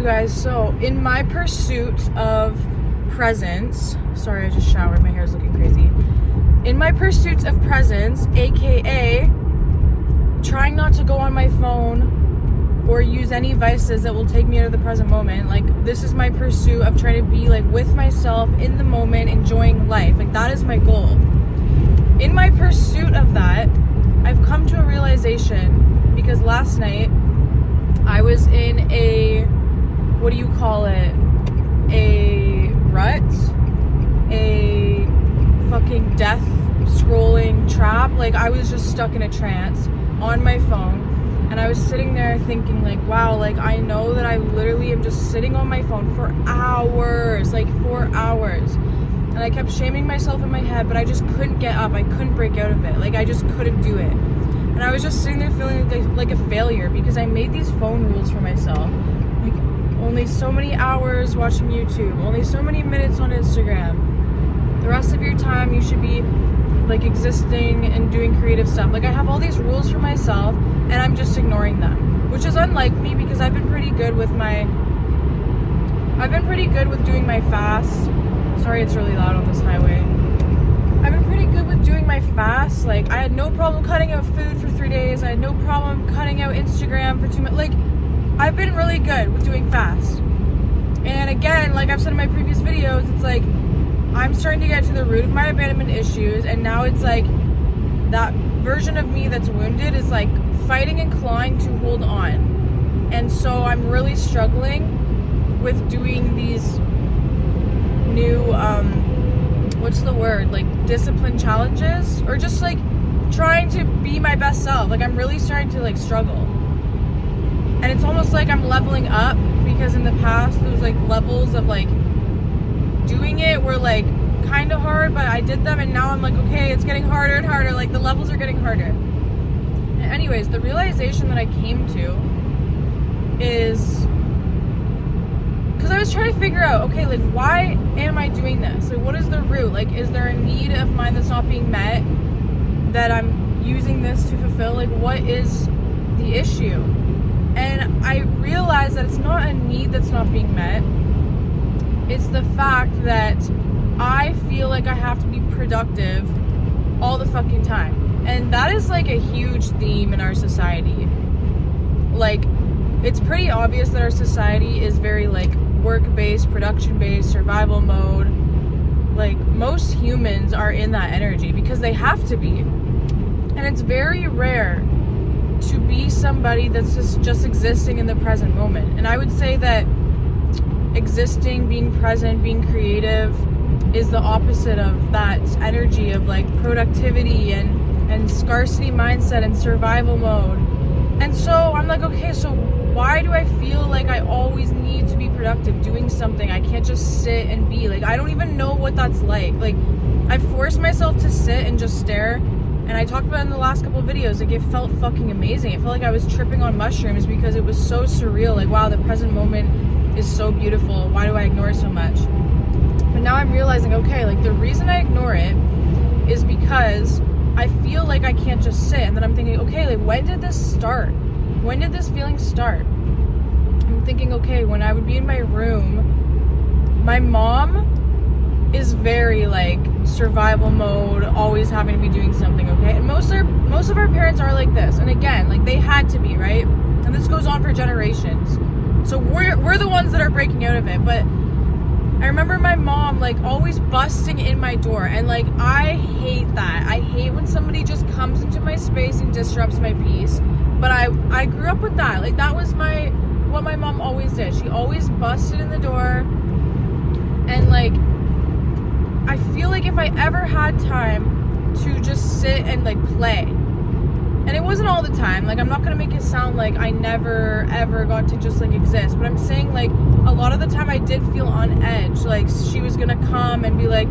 guys, so in my pursuit of presence, sorry I just showered, my hair's looking crazy. In my pursuit of presence, aka trying not to go on my phone or use any vices that will take me out of the present moment, like this is my pursuit of trying to be like with myself in the moment, enjoying life. Like that is my goal. In my pursuit of that, I've come to a realization because last night I was in a, what do you call it? A rut? A fucking death scrolling trap. Like I was just stuck in a trance on my phone, and I was sitting there thinking like, wow, like I know that I literally am just sitting on my phone for hours, like 4 hours. And I kept shaming myself in my head, but I just couldn't get up. I couldn't break out of it. Like I just couldn't do it. And I was just sitting there feeling like a failure because I made these phone rules for myself. Like only so many hours watching YouTube, only so many minutes on Instagram. The rest of your time you should be like existing and doing creative stuff. Like I have all these rules for myself and I'm just ignoring them, which is unlike me because I've been pretty good with doing my fast. Sorry, it's really loud on this highway. I've been pretty good with doing my fast. Like I had no problem cutting out food for 3 days. I had no problem cutting out Instagram for 2 months. Like I've been really good with doing fast. And again, like I've said in my previous videos, it's like I'm starting to get to the root of my abandonment issues, and now it's like that version of me that's wounded is like fighting and clawing to hold on. And so I'm really struggling with doing these new what's the word, like discipline challenges, or just like trying to be my best self. Like I'm really starting to like struggle, and it's almost like I'm leveling up because in the past there was like levels of like doing it were like kind of hard, but I did them, and now I'm like, okay, it's getting harder and harder. Like the levels are getting harder. And anyways, the realization that I came to is because I was trying to figure out, okay, like why am I doing this? Like what is the root? Like is there a need of mine that's not being met that I'm using this to fulfill? Like what is the issue? And I realized that it's not a need that's not being met. It's the fact that I feel like I have to be productive all the fucking time. And that is like a huge theme in our society. Like it's pretty obvious that our society is very like work-based, production-based, survival mode. Like most humans are in that energy because they have to be. And it's very rare to be somebody that's just existing in the present moment. And I would say that existing, being present, being creative is the opposite of that energy of like productivity and scarcity mindset and survival mode. And so I'm like, okay, so why do I feel like I always need to be productive doing something? I can't just sit and be. Like I don't even know what that's like. Like I forced myself to sit and just stare, and I talked about it in the last couple of videos. Like it felt fucking amazing. It felt like I was tripping on mushrooms because it was so surreal. Like wow, the present moment is so beautiful. Why do I ignore it so much? But now I'm realizing, okay, like the reason I ignore it is because I feel like I can't just sit. And then I'm thinking, okay, like when did this start? When did this feeling start? I'm thinking, okay, when I would be in my room, my mom is very like survival mode, always having to be doing something, okay? And most of our parents are like this. And again, like they had to be, right? And this goes on for generations. So we're the ones that are breaking out of it. But I remember my mom like always busting in my door, and like I hate that. I hate when somebody just comes into my space and disrupts my peace. But I grew up with that. Like that was what my mom always did. She always busted in the door. And like I feel like if I ever had time to just sit and like play, and it wasn't all the time, like I'm not gonna make it sound like I never ever got to just like exist, but I'm saying like a lot of the time I did feel on edge. Like she was gonna come and be like,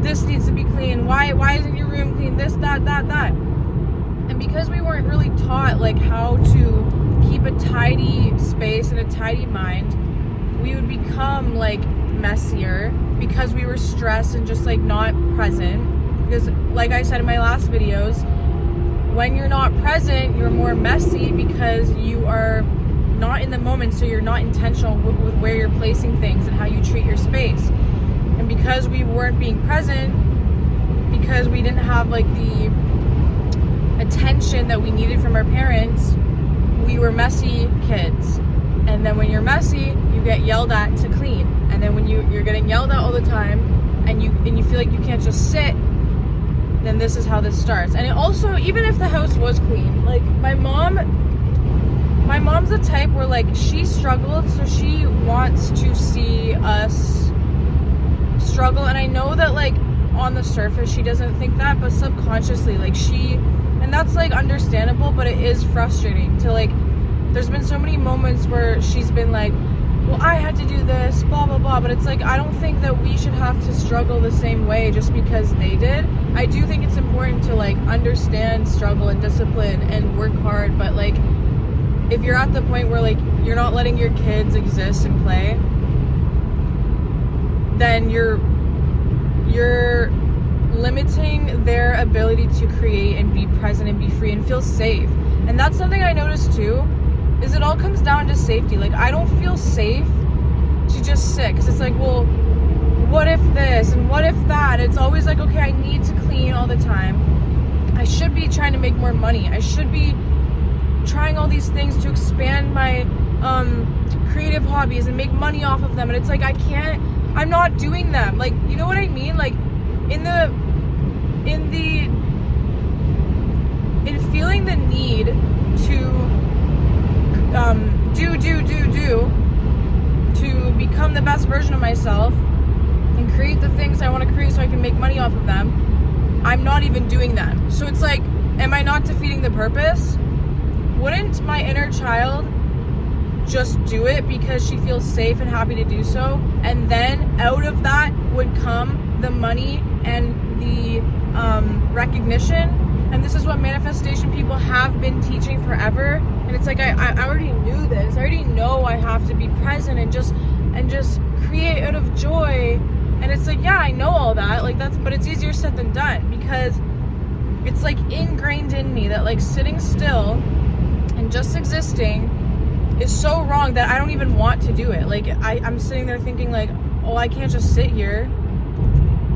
this needs to be clean, why isn't your room clean, this, that. And because we weren't really taught like how to keep a tidy space and a tidy mind, we would become like messier because we were stressed and just like not present. Because like I said in my last videos, when you're not present, you're more messy because you are not in the moment, so you're not intentional with where you're placing things and how you treat your space. And because we weren't being present, because we didn't have like the attention that we needed from our parents, we were messy kids. And then when you're messy, you get yelled at to clean. And then when you're getting yelled at all the time, and you feel like you can't just sit, then this is how this starts. And it also, even if the house was clean, like my mom's the type where like she struggled, so she wants to see us struggle. And I know that like on the surface she doesn't think that, but subconsciously like and that's like understandable, but it is frustrating to like, there's been so many moments where she's been like, well, I had to do this, blah blah blah, but it's like, I don't think that we should have to struggle the same way just because they did. I do think it's important to like understand struggle and discipline and work hard, but like if you're at the point where like you're not letting your kids exist and play, then you're limiting their ability to create and be present and be free and feel safe. And that's something I noticed too, is it all comes down to safety. Like I don't feel safe to just sit, because it's like, well, what if this and what if that? It's always like, okay, I need to clean all the time. I should be trying to make more money. I should be trying all these things to expand my creative hobbies and make money off of them. And it's like, I'm not doing them. Like, you know what I mean? Like in feeling the need to to become the best version of myself and create the things I want to create so I can make money off of them, I'm not even doing them. So it's like, am I not defeating the purpose? Wouldn't my inner child just do it because she feels safe and happy to do so? And then out of that would come the money and the recognition. And this is what manifestation people have been teaching forever. And it's like, I already knew this. I already know I have to be present and just create out of joy. And it's like, yeah, I know all that. Like but it's easier said than done, because it's like ingrained in me that like sitting still and just existing is so wrong that I don't even want to do it. Like I'm sitting there thinking like, oh, I can't just sit here.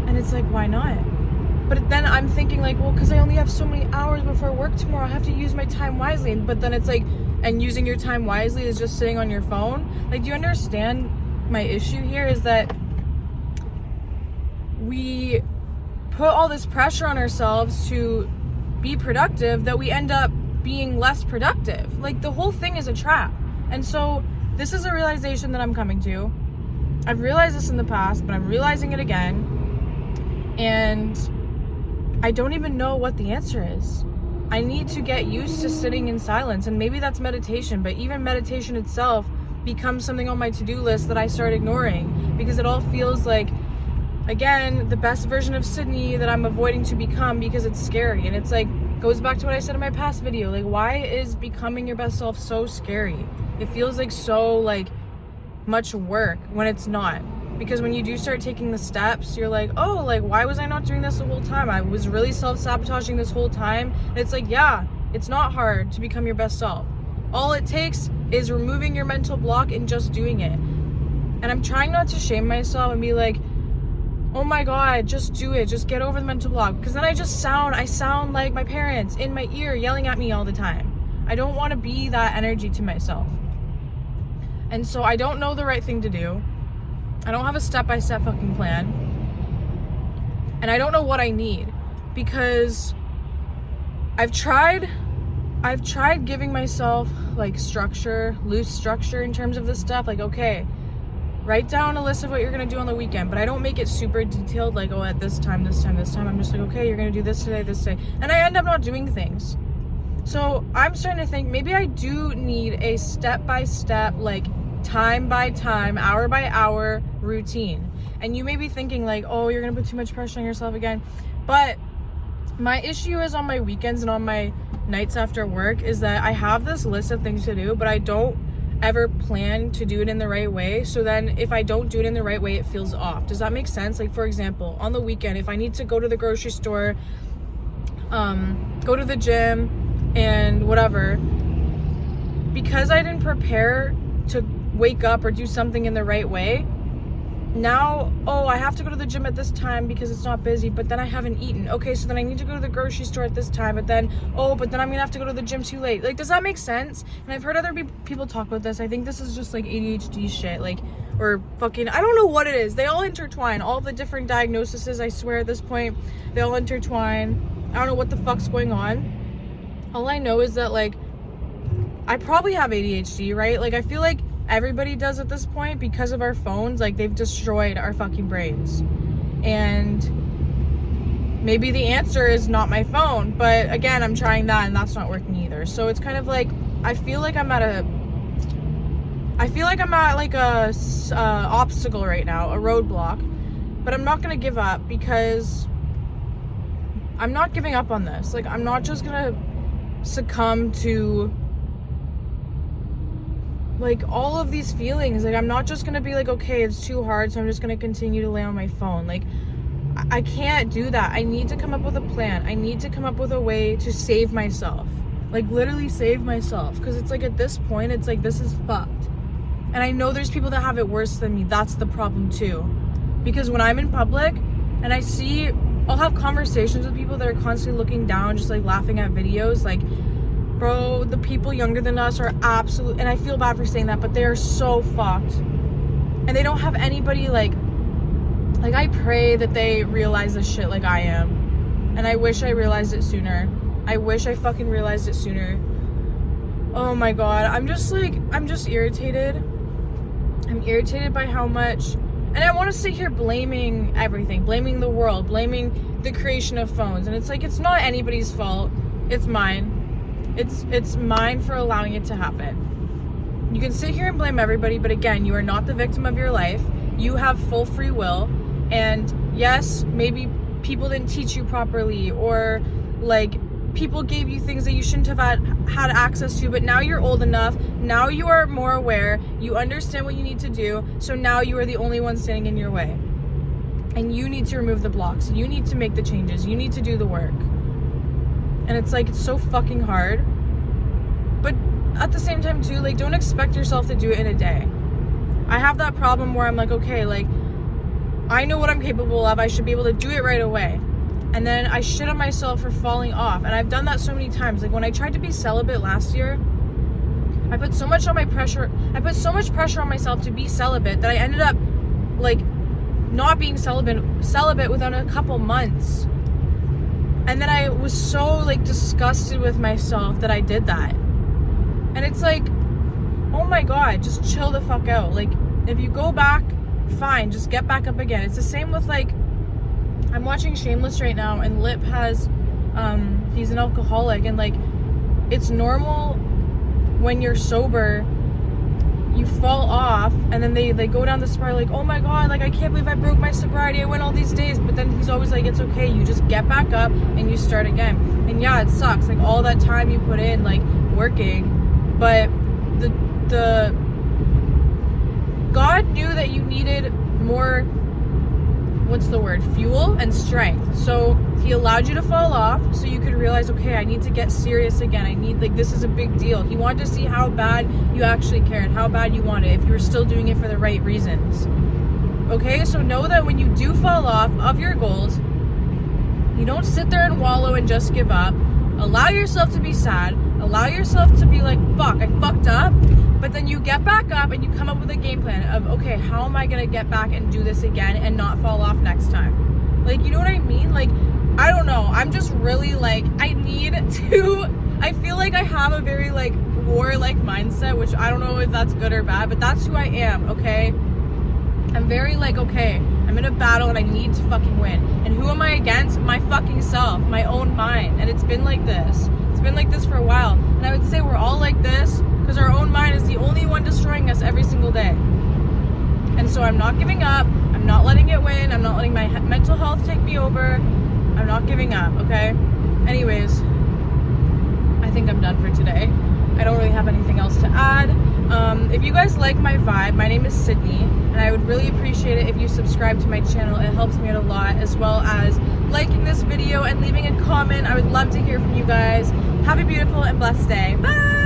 And it's like, why not? But then I'm thinking like, well, because I only have so many hours before work tomorrow, I have to use my time wisely. But then it's like, and using your time wisely is just sitting on your phone. Like, do you understand my issue here? Is that we put all this pressure on ourselves to be productive that we end up being less productive. Like, the whole thing is a trap. And so this is a realization that I'm coming to. I've realized this in the past, but I'm realizing it again. And I don't even know what the answer is. I need to get used to sitting in silence, and maybe that's meditation, but even meditation itself becomes something on my to-do list that I start ignoring, because it all feels like, again, the best version of Sydney that I'm avoiding to become because it's scary. And it's like, goes back to what I said in my past video, like, why is becoming your best self so scary? It feels like so like much work when it's not. Because when you do start taking the steps, you're like, oh, like, why was I not doing this the whole time? I was really self-sabotaging this whole time. And it's like, yeah, it's not hard to become your best self. All it takes is removing your mental block and just doing it. And I'm trying not to shame myself and be like, oh my God, just do it. Just get over the mental block. Because then I sound like my parents in my ear yelling at me all the time. I don't want to be that energy to myself. And so I don't know the right thing to do. I don't have a step-by-step fucking plan. And I don't know what I need, because I've tried giving myself like structure, loose structure in terms of this stuff. Like, okay, write down a list of what you're going to do on the weekend, but I don't make it super detailed, like, oh, at this time. I'm just like, okay, you're going to do this today. And I end up not doing things. So I'm starting to think maybe I do need a step-by-step, like, time by time, hour by hour routine. And you may be thinking like, oh, you're gonna put too much pressure on yourself again. But my issue is on my weekends and on my nights after work is that I have this list of things to do, but I don't ever plan to do it in the right way. So then if I don't do it in the right way, it feels off. Does that make sense? Like, for example, on the weekend, if I need to go to the grocery store, go to the gym and whatever, because I didn't prepare to wake up or do something in the right way, now, I have to go to the gym at this time because it's not busy, but then I haven't eaten. Okay, so then I need to go to the grocery store at this time, but then I'm gonna have to go to the gym too late. Like, does that make sense? And I've heard other people talk about this. I think this is just like ADHD shit, like, or fucking, I don't know what it is. They all intertwine. All the different diagnoses, I swear at this point, they all intertwine. I don't know what the fuck's going on. All I know is that, like, I probably have ADHD, right? Like, I feel like everybody does at this point because of our phones. Like, they've destroyed our fucking brains. And maybe the answer is not my phone, but again, I'm trying that and that's not working either. So it's kind of like, I feel like I'm at like a obstacle right now, a roadblock, but I'm not gonna give up because I'm not giving up on this. Like, I'm not just gonna succumb to like all of these feelings. Like, I'm not just gonna be like, okay, it's too hard, so I'm just gonna continue to lay on my phone. Like, I can't do that. I need to come up with a plan. I need to come up with a way to save myself, like literally save myself, because it's like at this point it's like, this is fucked. And I know there's people that have it worse than me. That's the problem too, because when I'm in public and I'll have conversations with people that are constantly looking down, just like laughing at videos, like, bro, the people younger than us are absolute, and I feel bad for saying that, but they are so fucked. And they don't have anybody like I pray that they realize this shit like I am. And I wish I realized it sooner. I wish I fucking realized it sooner. Oh my God. I'm just irritated. I'm irritated by how much, and I want to sit here blaming everything, blaming the world, blaming the creation of phones. And it's like, it's not anybody's fault. It's mine. It's mine for allowing it to happen. You can sit here and blame everybody, but again, you are not the victim of your life. You have full free will. And yes, maybe people didn't teach you properly, or like people gave you things that you shouldn't have had access to, but now you're old enough. Now you are more aware. You understand what you need to do. So now you are the only one standing in your way. And you need to remove the blocks. You need to make the changes. You need to do the work. And it's like, it's so fucking hard. But at the same time too, like, don't expect yourself to do it in a day. I have that problem where I'm like, okay, like, I know what I'm capable of. I should be able to do it right away. And then I shit on myself for falling off. And I've done that so many times. Like, when I tried to be celibate last year, I put so much pressure on myself to be celibate that I ended up like not being celibate within a couple months. And then I was so like disgusted with myself that I did that. And it's like, oh my God, just chill the fuck out. Like, if you go back, fine, just get back up again. It's the same with like, I'm watching Shameless right now, and Lip has, he's an alcoholic, and like, it's normal when you're sober, you fall off, and then they go down the spiral like, oh my God, like, I can't believe I broke my sobriety, I went all these days. But then he's always like, it's okay, you just get back up and you start again. And yeah, it sucks, like all that time you put in like working, but the God knew that you needed more, fuel and strength. So he allowed you to fall off so you could realize, okay, I need to get serious again. I need, like, this is a big deal. He wanted to see how bad you actually cared, how bad you wanted, if you were still doing it for the right reasons. Okay, so know that when you do fall off of your goals, you don't sit there and wallow and just give up. Allow yourself to be sad. Allow yourself to be like, fuck, I fucked up. But then you get back up and you come up with a game plan of, okay, how am I going to get back and do this again and not fall off next time? Like, you know what I mean? Like, I don't know. I'm just really like, I feel like I have a very like war-like mindset, which I don't know if that's good or bad, but that's who I am, okay? I'm very like, okay, I'm in a battle and I need to fucking win. And who am I against? My fucking self, my own mind. And it's been like this. It's been like this for a while. And I would say we're all like this because our own mind is the only one destroying us every single day. And so I'm not giving up. I'm not letting it win. I'm not letting my mental health take me over. I'm not giving up, okay? Anyways, I think I'm done for today. I don't really have anything else to add. If you guys like my vibe, my name is Sydney, and I would really appreciate it if you subscribe to my channel. It helps me out a lot, as well as liking this video and leaving a comment. I would love to hear from you guys. Have a beautiful and blessed day. Bye!